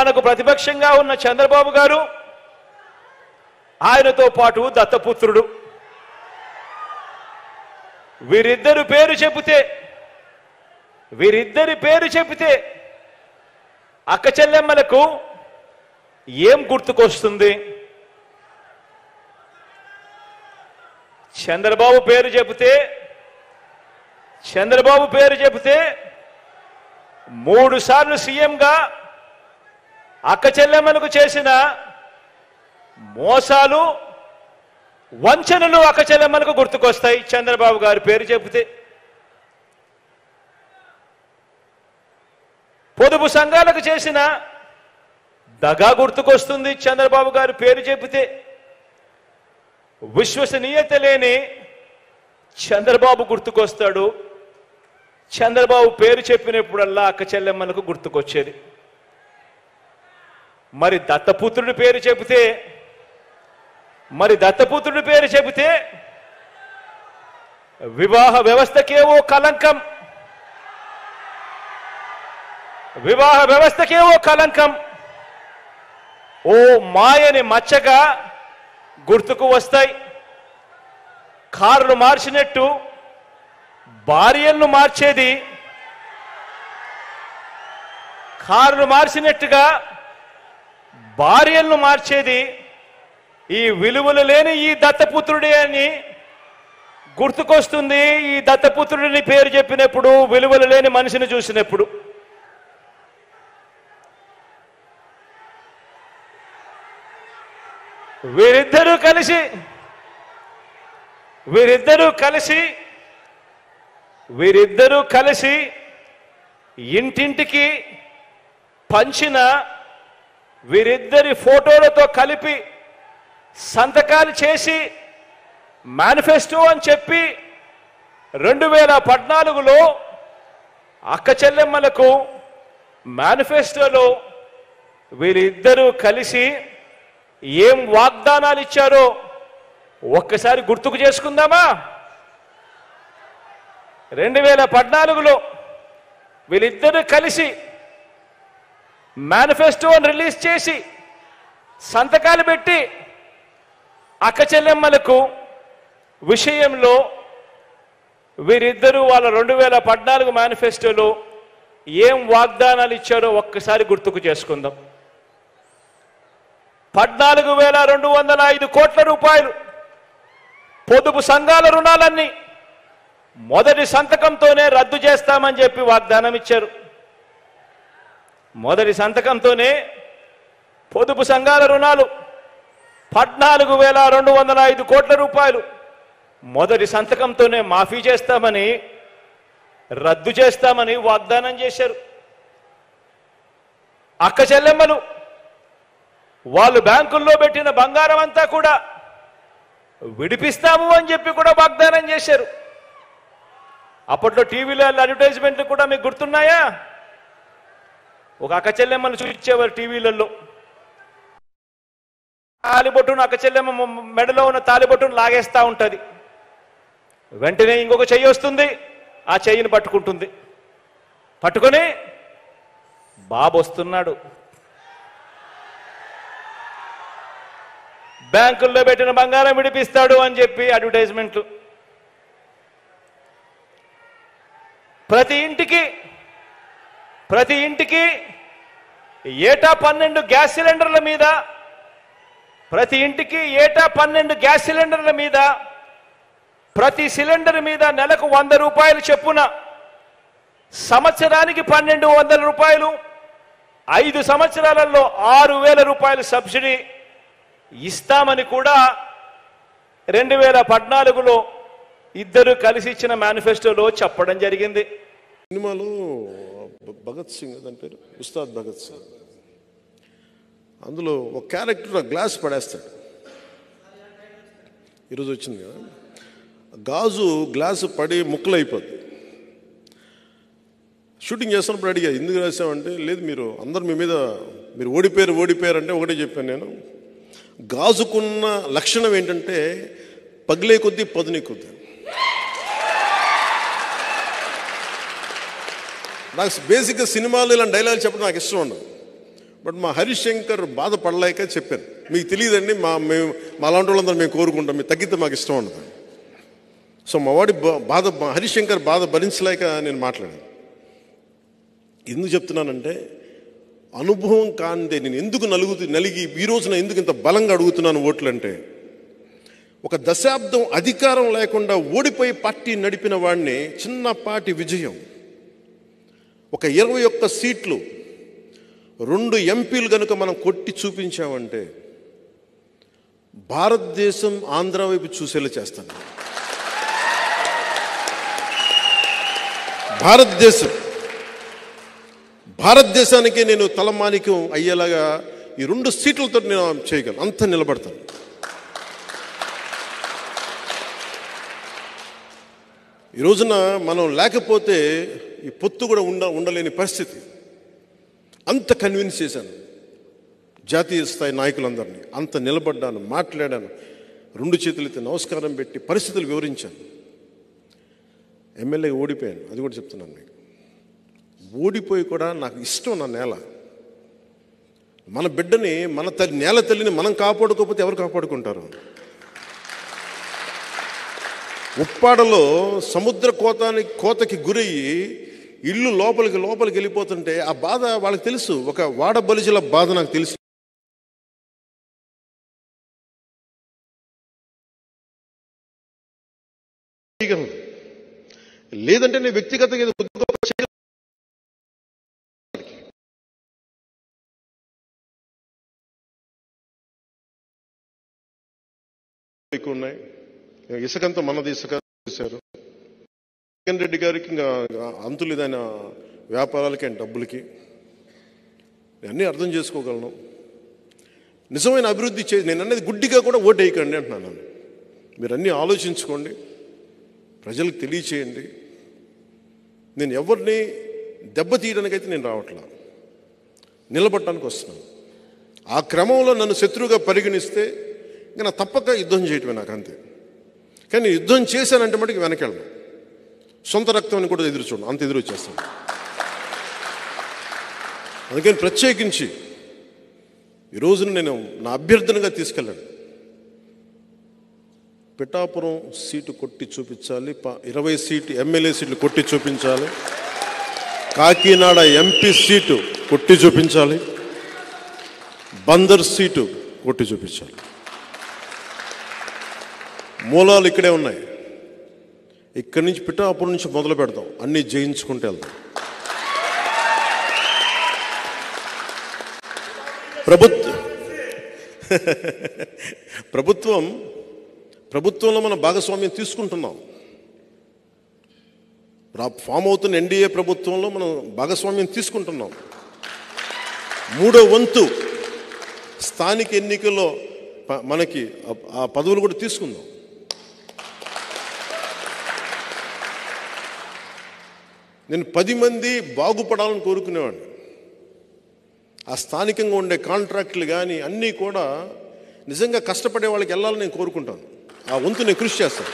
మనకు ప్రతిపక్షంగా ఉన్న చంద్రబాబు గారు, ఆయనతో పాటు దత్తపుత్రుడు, వీరిద్దరి పేరు చెబితే అక్క చెల్లెమ్మలకు ఏం గుర్తుకొస్తుంది? చంద్రబాబు పేరు చెబితే 3 సార్లు సీఎంగా అక్క చెల్లెమ్మలకు చేసిన మోసాలు, వంచనలు అక్క చెల్లెమ్మలకు గుర్తుకొస్తాయి చంద్రబాబు గారి పేరు చెబితే. పొదుపు సంఘాలకు చేసిన దగా గుర్తుకొస్తుంది చంద్రబాబు గారి పేరు చెబితే. విశ్వసనీయత లేని చంద్రబాబు గుర్తుకొస్తాడు. చంద్రబాబు పేరు చెప్పినప్పుడల్లా అక్క చెల్లెమ్మలకు గుర్తుకొచ్చేది. మరి దత్తపుత్రుడి పేరు చెబితే వివాహ వ్యవస్థకేవో కలంకం, ఓ మాయని మచ్చగా గుర్తుకు వస్తాయి. కార్లు మార్చినట్టు భార్యలను మార్చేది, భార్యలను మార్చేది ఈ విలువలు లేని ఈ దత్తపుత్రుడే అని గుర్తుకొస్తుంది. ఈ దత్తపుత్రుడిని పేరు చెప్పినప్పుడు, విలువలు లేని మనిషిని చూసినప్పుడు. వీరిద్దరూ కలిసి ఇంటింటికి పంచిన వీరిద్దరి ఫోటోలతో కలిపి సంతకాలు చేసి మేనిఫెస్టో అని చెప్పి 2014లో అక్క చెల్లెమ్మలకు మేనిఫెస్టోలో వీరిద్దరూ కలిసి ఏం వాగ్దానాలు ఇచ్చారో ఒక్కసారి గుర్తుకు చేసుకుందామా? 2014లో వీళ్ళిద్దరూ కలిసి మేనిఫెస్టోని రిలీజ్ చేసి సంతకాలు పెట్టి అక్క చెల్లెమ్మలకు విషయంలో వీరిద్దరూ వాళ్ళ 2014 మేనిఫెస్టోలో ఏం వాగ్దానాలు ఇచ్చారో ఒక్కసారి గుర్తుకు చేసుకుందాం. 14,205 కోట్ల రూపాయలు పొదుపు సంఘాల రుణాలన్నీ మొదటి సంతకంతోనే రద్దు చేస్తామని చెప్పి వాగ్దానం ఇచ్చారు. మొదటి సంతకంతోనే పొదుపు సంఘాల రుణాలు 14,205 కోట్ల రూపాయలు మొదటి సంతకంతోనే మాఫీ చేస్తామని, రద్దు చేస్తామని వాగ్దానం చేశారు. అక్క చెల్లెమ్మలు వాళ్ళు బ్యాంకుల్లో పెట్టిన బంగారం అంతా కూడా విడిపిస్తాము అని చెప్పి కూడా వాగ్దానం చేశారు. అప్పట్లో టీవీలో అడ్వర్టైజ్మెంట్లు కూడా మీకు గుర్తున్నాయా? ఒక అక్క చెల్లెమ్మను చూపించేవారు టీవీలలో. తాలిబొట్టును, అక్క చెల్లెమ్మ మెడలో ఉన్న తాలిబొట్టును లాగేస్తూ ఉంటుంది. వెంటనే ఇంకొక చెయ్యి వస్తుంది, ఆ చెయ్యిని పట్టుకుంటుంది. పట్టుకొని బాబు వస్తున్నాడు, బ్యాంకుల్లో పెట్టిన బంగారం విడిపిస్తాడు అని చెప్పి అడ్వర్టైజ్మెంట్లు. ప్రతి ఇంటికి ఏటా 12 గ్యాస్ సిలిండర్ల మీద, ప్రతి ఇంటికి ఏటా 12 గ్యాస్ సిలిండర్ల మీద, ప్రతి సిలిండర్ మీద నెలకు 100 రూపాయలు చొప్పున, సంవత్సరానికి 1,200 రూపాయలు, 5 సంవత్సరాలలో 6,000 రూపాయలు సబ్సిడీ ఇస్తామని కూడా 2014లో ఇద్దరు కలిసి ఇచ్చిన మేనిఫెస్టోలో చెప్పడం జరిగింది. సినిమాలో భగత్ సింగ్, దాని పేరు ఉస్తాద్ భగత్ సింగ్, అందులో ఒక క్యారెక్టర్ గ్లాస్ పడేస్తాడు. ఈరోజు వచ్చింది కదా, గాజు గ్లాసు పడి ముక్కలు అయిపోద్ది. షూటింగ్ చేస్తున్నప్పుడు అడిగా ఎందుకు రాసామంటే, లేదు మీరు అందరు మీ మీద మీరు ఓడిపోయారు అంటే ఒకటే చెప్పాను నేను, గాజుకున్న లక్షణం ఏంటంటే పగిలే కొద్దీ పదునే కొద్దీ. నాకు బేసిక్గా సినిమాలు ఇలాంటి డైలాగ్ చెప్పడం నాకు ఇష్టం ఉండదు. బట్ మా హరిశంకర్ బాధపడలేక చెప్పాను, మీకు తెలియదండి, మేము మా అలాంటి వాళ్ళందరూ మేము కోరుకుంటాం, మీరు తగ్గితే మాకు ఇష్టం ఉండదు. సో మా వాడి మా హరిశంకర్ బాధ భరించలేక నేను మాట్లాడాను. ఎందుకు చెప్తున్నానంటే, అనుభవం కానిదే నేను ఎందుకు నలిగి ఈ రోజున ఎందుకు ఇంత బలంగా అడుగుతున్నాను ఓట్లు అంటే, ఒక దశాబ్దం అధికారం లేకుండా ఓడిపోయి పార్టీ నడిపిన వాడిని చిన్నపాటి విజయం, ఒక 21 సీట్లు, 2 ఎంపీలు కనుక మనం కొట్టి చూపించామంటే భారతదేశం ఆంధ్ర వైపు చూసేలా చేస్తాను. భారతదేశానికి నేను తలమానికం అయ్యేలాగా ఈ 2 సీట్లతో నేను చేయగలను, అంత నిలబడతాను. ఈ రోజున మనం లేకపోతే ఈ పొత్తు కూడా ఉండలేని పరిస్థితి. అంత కన్విన్స్ చేశాను జాతీయ స్థాయి నాయకులందరినీ, అంత నిలబడ్డాను, మాట్లాడాను, 2 చేతులైతే నమస్కారం పెట్టి పరిస్థితులు వివరించాను. ఎమ్మెల్యే ఓడిపోయాను, అది కూడా చెప్తున్నాను మీకు. ఓడిపోయి కూడా నాకు ఇష్టం నా నేల. మన బిడ్డని, మన నేల తల్లిని మనం కాపాడుకోకపోతే ఎవరు కాపాడుకుంటారు? ఉప్పాడలో సముద్ర కోతకి గురయ్యి ఇల్లు లోపలికి వెళ్ళిపోతుంటే ఆ బాధ వాళ్ళకి తెలుసు. ఒక వాడ బలిజల బాధ నాకు తెలుసు. లేదంటే నేను వ్యక్తిగతంగా ఎక్కువ ఉన్నాయి. ఇసుకంతా మనది, ఇసుక చేశారు. జగన్ రెడ్డి గారికి ఇంకా అంతులేదైన వ్యాపారాలకి అండ్ డబ్బులకి. అన్నీ అర్థం చేసుకోగలను. నిజమైన అభివృద్ధి నేను అనేది గుడ్డిగా కూడా ఓటు వేయకండి అంటున్నాను. మీరు అన్నీ ఆలోచించుకోండి, ప్రజలకు తెలియచేయండి. నేను ఎవరిని దెబ్బతీయడానికైతే నేను రావట్లా, నిలబడటానికి వస్తున్నాను. ఆ క్రమంలో నన్ను శత్రువుగా పరిగణిస్తే ఇంకా నా తప్పక యుద్ధం చేయటమే నాకు, అంతే. కానీ యుద్ధం చేశానంటే మటుకు వెనకెళ్ళను. సొంత రక్తాన్ని కూడా ఎదురు చూడను, అంత ఎదురు వచ్చేస్తాను. అందుకని ప్రత్యేకించి ఈ రోజున నేను నా అభ్యర్థనగా తీసుకెళ్ళాను. పిఠాపురం సీటు కొట్టి చూపించాలి, 20 ఎమ్మెల్యే సీట్లు కొట్టి చూపించాలి, కాకినాడ ఎంపీ సీటు కొట్టి చూపించాలి, బందర్ సీటు కొట్టి చూపించాలి. మూలాలు ఇక్కడే ఉన్నాయి. ఇక్కడి నుంచి పిఠాపురం నుంచి మొదలు పెడతాం, అన్నీ జయించుకుంటూ వెళ్తాం. ప్రభుత్వంలో మనం భాగస్వామ్యం తీసుకుంటున్నాం. ఫామ్ అవుతున్న ఎన్డీఏ ప్రభుత్వంలో మనం భాగస్వామ్యం తీసుకుంటున్నాం. 3వ వంతు స్థానిక ఎన్నికల్లో మనకి ఆ పదవులు కూడా తీసుకుందాం. నేను 10 మంది బాగుపడాలని కోరుకునేవాడిని. ఆ స్థానికంగా ఉండే కాంట్రాక్టులు కానీ అన్నీ కూడా నిజంగా కష్టపడే వాళ్ళకి వెళ్ళాలని నేను కోరుకుంటాను. ఆ వంతు నేను కృషి చేస్తాను.